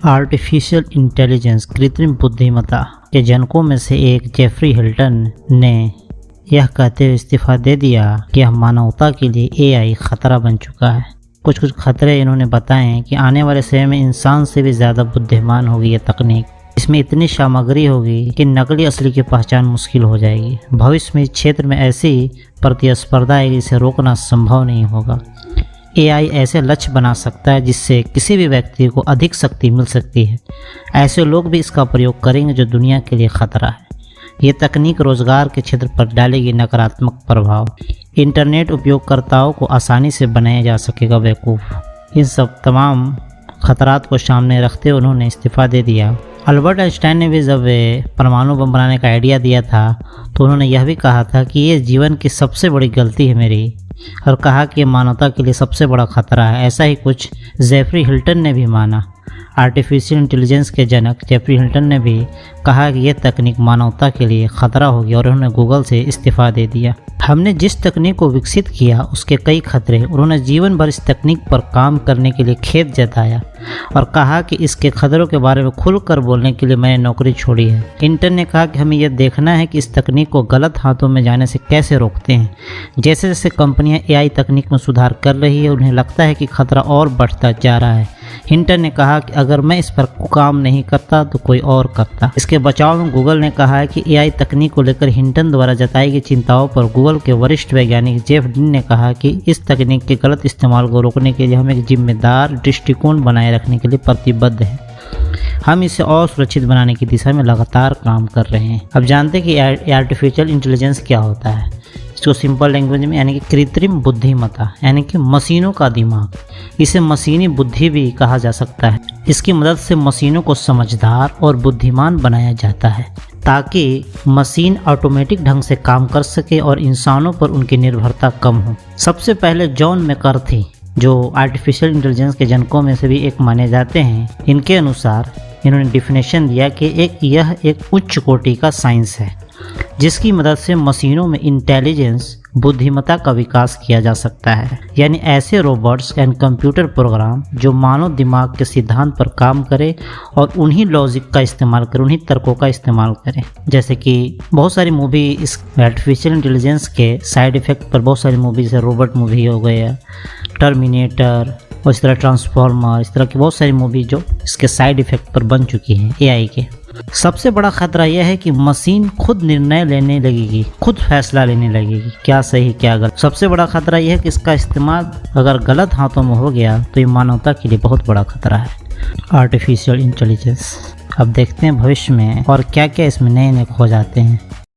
Artificial intelligence कृत्रिम बुद्धिमत्ता के जनकों में से एक जेफरी हिल्टन ने यह कहते हुए इस्तीफा दे दिया कि यह मानवता के लिए एआई खतरा बन चुका है। कुछ खतरे इन्होंने बताए हैं कि आने वाले समय में इंसान से भी ज़्यादा बुद्धिमान होगी यह तकनीक। इसमें इतनी सामग्री होगी कि नकली असली की पहचान मुश्किल हो जाएगी। भविष्य में इस क्षेत्र में ऐसी प्रतिस्पर्धा है जिसे रोकना संभव नहीं होगा। एआई ऐसे लक्ष्य बना सकता है जिससे किसी भी व्यक्ति को अधिक शक्ति मिल सकती है। ऐसे लोग भी इसका प्रयोग करेंगे जो दुनिया के लिए खतरा है। ये तकनीक रोजगार के क्षेत्र पर डालेगी नकारात्मक प्रभाव। इंटरनेट उपयोगकर्ताओं को आसानी से बनाया जा सकेगा बेवकूफ़। इन सब तमाम खतरात को सामने रखते हुए उन्होंने इस्तीफा दे दिया। अल्बर्ट आइंस्टाइन ने भी जब परमाणु बम बनाने का आइडिया दिया था तो उन्होंने यह भी कहा था कि ये जीवन की सबसे बड़ी गलती है मेरी, और कहा कि मानवता के लिए सबसे बड़ा खतरा है। ऐसा ही कुछ जेफरी हिल्टन ने भी माना। आर्टिफिशियल इंटेलिजेंस के जनक जेफरी हिल्टन ने भी कहा कि यह तकनीक मानवता के लिए खतरा होगी और उन्होंने गूगल से इस्तीफा दे दिया। हमने जिस तकनीक को विकसित किया उसके कई खतरे। उन्होंने जीवन भर इस तकनीक पर काम करने के लिए खेद जताया और कहा कि इसके खतरों के बारे में खुलकर बोलने के लिए मैंने नौकरी छोड़ी है। हिल्टन ने कहा कि हमें यह देखना है कि इस तकनीक को गलत हाथों में जाने से कैसे रोकते हैं। जैसे जैसे कंपनियां एआई तकनीक में सुधार कर रही है उन्हें लगता है कि खतरा और बढ़ता जा रहा है। हिल्टन ने कहा कि अगर मैं इस पर काम नहीं करता तो कोई और करता। इसके बचाव में गूगल ने कहा है कि एआई तकनीक को लेकर हिल्टन द्वारा जताई गई चिंताओं पर गूगल के वरिष्ठ वैज्ञानिक जेफ डीन ने कहा कि इस तकनीक के गलत इस्तेमाल को रोकने के लिए हम एक जिम्मेदार दृष्टिकोण बनाए रखने के लिए प्रतिबद्ध हैं। हम इसे और सुरक्षित बनाने की दिशा में लगातार काम कर रहे हैं। अब जानते हैं कि आर्टिफिशियल इंटेलिजेंस क्या होता है। इसको सिंपल लैंग्वेज में यानी कि कृत्रिम बुद्धिमत्ता यानी कि मशीनों का दिमाग, इसे मशीनी बुद्धि भी कहा जा सकता है। इसकी मदद से मशीनों को समझदार और बुद्धिमान बनाया जाता है ताकि मशीन ऑटोमेटिक ढंग से काम कर सके और इंसानों पर उनकी निर्भरता कम हो। सबसे पहले जॉन मैककार्थी जो आर्टिफिशियल इंटेलिजेंस के जनकों में से भी एक माने जाते हैं, इनके अनुसार इन्होंने डिफिनेशन दिया कि यह एक उच्च कोटि का साइंस है जिसकी मदद से मशीनों में इंटेलिजेंस बुद्धिमत्ता का विकास किया जा सकता है। यानी ऐसे रोबोट्स एंड कंप्यूटर प्रोग्राम जो मानव दिमाग के सिद्धांत पर काम करे और उन्हीं लॉजिक का इस्तेमाल करें, उन्हीं तर्कों का इस्तेमाल करें। जैसे कि बहुत सारी मूवी इस आर्टिफिशियल इंटेलिजेंस के साइड इफ़ेक्ट पर, बहुत सारी मूवी जैसे रोबोट मूवी हो गया, टर्मिनेटर और इस तरह ट्रांसफॉर्मर, इस तरह की बहुत सारी मूवी जो इसके साइड इफ़ेक्ट पर बन चुकी हैं एआई के। सबसे बड़ा खतरा यह है कि मशीन खुद निर्णय लेने लगेगी, खुद फैसला लेने लगेगी क्या सही क्या गलत। सबसे बड़ा खतरा यह है कि इसका इस्तेमाल अगर गलत हाथों में हो गया तो ये मानवता के लिए बहुत बड़ा खतरा है। आर्टिफिशियल इंटेलिजेंस अब देखते हैं भविष्य में और क्या क्या इसमें नए खोज आते हैं।